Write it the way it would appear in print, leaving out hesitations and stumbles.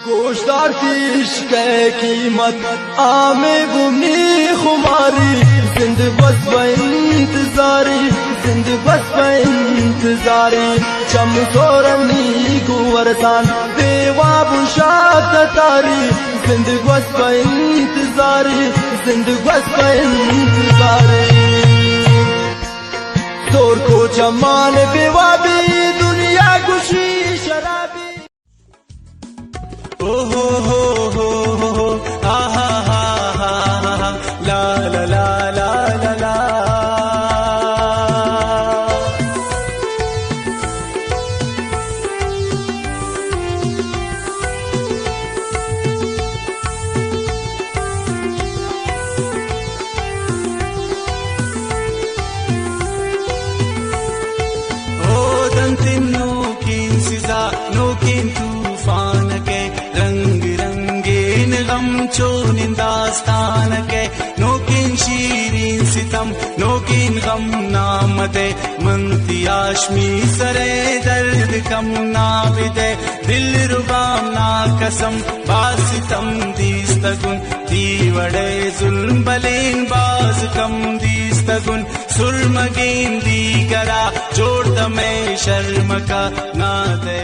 गोश्तार की इश्क कीमत आमे गुमनी खुमारी जिंद बस इंतजारी जिंद बस इंतजारी चम सोरनी कुवरसान देवा बुशात तारी जिंद बस इंतजारी जिंद बस इंतजारी जोर को जमान बेवाबी दुनिया खुशी शराबी ओ हो आहा हा ला ला ला ला ला ला ओ दंतिन नोकिन सिजा नोकिन तूफान के रंग रंगीन गम चोनिन दास्तान के नोकिन शीरीन सितम नोकिन गम नामदे मंती आशमी सरे दर्द कम नाविदे दिल रुबाम ना कसम बासितम दीस्तगुन दीवड़े जुल्म बलेन बाज कम दीस्तगुन सुरमगेन दी करा जोड़ दमे शर्म का ना दे